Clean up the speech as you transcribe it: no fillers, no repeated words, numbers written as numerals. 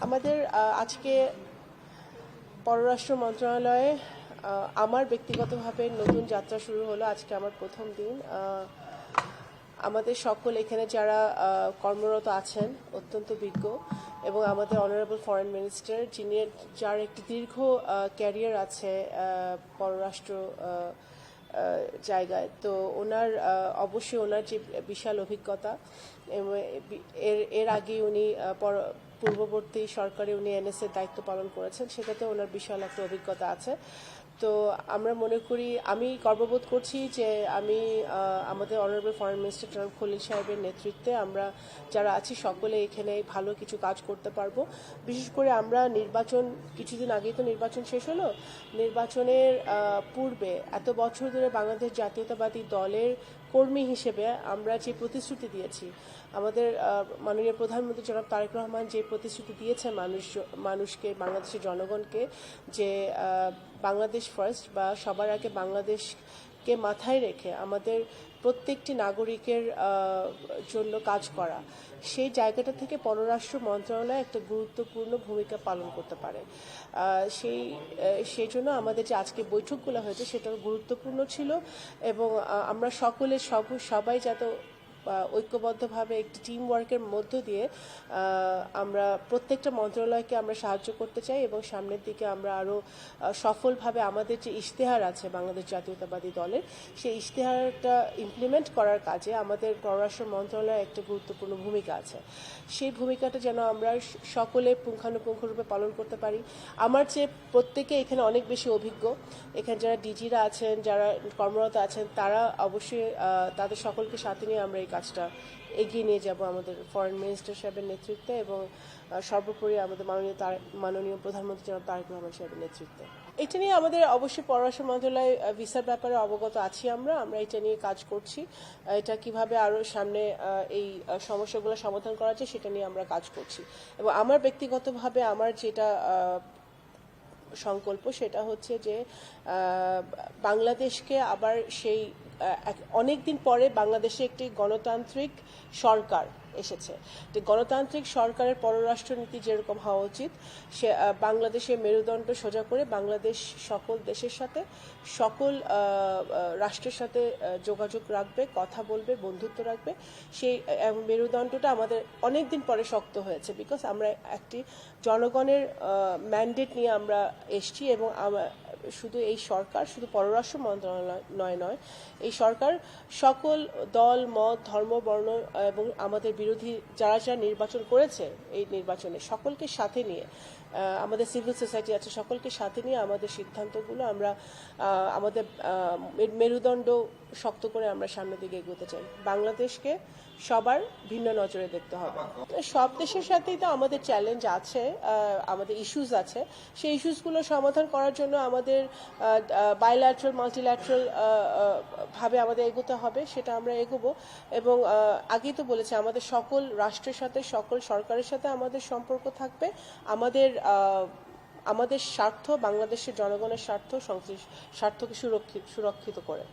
আমাদের আজকে পররাষ্ট্র মন্ত্রণালয়ে আমার ব্যক্তিগতভাবে নতুন যাত্রা শুরু হলো। আজকে আমার প্রথম দিন। আমাদের সকল এখানে যারা কর্মরত আছেন অত্যন্ত বিজ্ঞ, এবং আমাদের অনারেবল ফরেন মিনিস্টার যার একটি দীর্ঘ ক্যারিয়ার আছে পররাষ্ট্র জায়গায়, তো অবশ্যই ওনার যে বিশাল অভিজ্ঞতা, এর আগে উনি পূর্ববর্তী সরকারে উনি এনএসএর দায়িত্ব পালন করেছেন, সেটাতে ওনার বিশাল একটা অভিজ্ঞতা আছে। তো আমরা মনে করি, আমি গর্ববোধ করছি যে আমি আমাদের অনারেবল ফরেন মিনিস্টার জনাব খলিল সাহেবের নেতৃত্বে আমরা যারা আছি সকলে এখানে ভালো কিছু কাজ করতে পারবো। বিশেষ করে আমরা কিছুদিন আগেই তো নির্বাচন শেষ হলো। নির্বাচনের পূর্বে এত বছর ধরে বাংলাদেশ জাতীয়তাবাদী দলের কর্মী হিসেবে আমরা যে প্রতিশ্রুতি দিয়েছি, আমাদের মাননীয় প্রধানমন্ত্রী জনাব তারেক রহমান যে প্রতিশ্রুতি দিয়েছে মানুষকে, বাংলাদেশের জনগণকে, যে বাংলাদেশ ফার্স্ট বা সবার আগে বাংলাদেশকে মাথায় রেখে আমাদের প্রত্যেকটি নাগরিকের জন্য কাজ করা, সেই জায়গাটা থেকে পররাষ্ট্র মন্ত্রণালয় একটা গুরুত্বপূর্ণ ভূমিকা পালন করতে পারে। সেই জন্য আমাদের যে আজকে বৈঠকগুলো হয়েছে সেটা গুরুত্বপূর্ণ ছিল, এবং আমরা সবাই যাতে ঐক্যবদ্ধভাবে একটি টিম ওয়ার্কের মধ্য দিয়ে আমরা প্রত্যেকটা মন্ত্রণালয়কে আমরা সাহায্য করতে চাই, এবং সামনের দিকে আমরা আরও সফলভাবে আমাদের যে ইশতেহার আছে বাংলাদেশ জাতীয়তাবাদী দলের, সেই ইশতেহারটা ইমপ্লিমেন্ট করার কাজে আমাদের পররাষ্ট্র মন্ত্রণালয়ের একটা গুরুত্বপূর্ণ ভূমিকা আছে। সেই ভূমিকাটা যেন আমরা সকলে পুঙ্খানুপুঙ্খরূপে পালন করতে পারি। আমার চেয়ে প্রত্যেকে এখানে অনেক বেশি অভিজ্ঞ। এখানে যারা ডিজিরা আছেন, যারা কর্মরত আছেন, তারা অবশ্যই তাদের সকলকে সাথে নিয়ে আমরা এই কাজটা এগিয়ে নিয়ে যাব আমাদের ফরেন মিনিস্টার সাহেবের নেতৃত্বে, এবং সর্বোপরি আমাদের মাননীয় প্রধানমন্ত্রী জনাব তারেক রহমান সাহেবের নেতৃত্বে। এটা নিয়ে আমাদের অবশ্যই পররাষ্ট্র মন্ত্রণালয় ভিসার ব্যাপারে অবগত আছি। আমরা এটা নিয়ে কাজ করছি। এটা কিভাবে আরও সামনে এই সমস্যাগুলো সমাধান করা যায় সেটা নিয়ে আমরা কাজ করছি। এবং আমার ব্যক্তিগতভাবে আমার যেটা সংকল্প সেটা হচ্ছে যে বাংলাদেশকে আবার সেই অনেক দিন পরে বাংলাদেশে একটি গণতান্ত্রিক সরকার এসেছে। যে গণতান্ত্রিক সরকারের পররাষ্ট্রনীতি যেরকম হওয়া উচিত, সে বাংলাদেশের মেরুদণ্ড সোজা করে বাংলাদেশ সকল দেশের সাথে, সকল রাষ্ট্রের সাথে যোগাযোগ রাখবে, কথা বলবে, বন্ধুত্ব রাখবে। সেই মেরুদণ্ডটা আমাদের অনেক দিন পরে শক্ত হয়েছে, বিকজ আমরা একটি জনগণের ম্যান্ডেট নিয়ে আমরা এসছি, এবং শুধু এই সরকার শুধু পররাষ্ট্র মন্ত্রণালয় নয়, এই সরকার সকল দল, মত, ধর্ম, বর্ণ এবং আমাদের বিরোধী যারা নির্বাচন করেছে, এই নির্বাচনে সকলকে সাথে নিয়ে, আমাদের সিভিল সোসাইটি আছে, সকলকে সাথে নিয়ে আমাদের সিদ্ধান্তগুলো আমরা আমাদের মেরুদণ্ড শক্ত করে আমরা সামনের দিকে এগোতে চাই। বাংলাদেশকে সবার ভিন্ন নজরে দেখতে হবে। সব দেশের সাথেই তো আমাদের চ্যালেঞ্জ আছে, আমাদের ইস্যুস আছে। সেই ইস্যুসগুলো সমাধান করার জন্য আমাদের বাইল্যাটারাল, মাল্টিল্যাটারাল ভাবে আমাদের এগোতে হবে, সেটা আমরা এগোবো। এবং আগেই তো বলেছি, আমাদের সকল রাষ্ট্রের সাথে, সকল সরকারের সাথে আমাদের সম্পর্ক থাকবে। আমাদের স্বার্থ, বাংলাদেশের জনগণের স্বার্থকে সুরক্ষিত করে।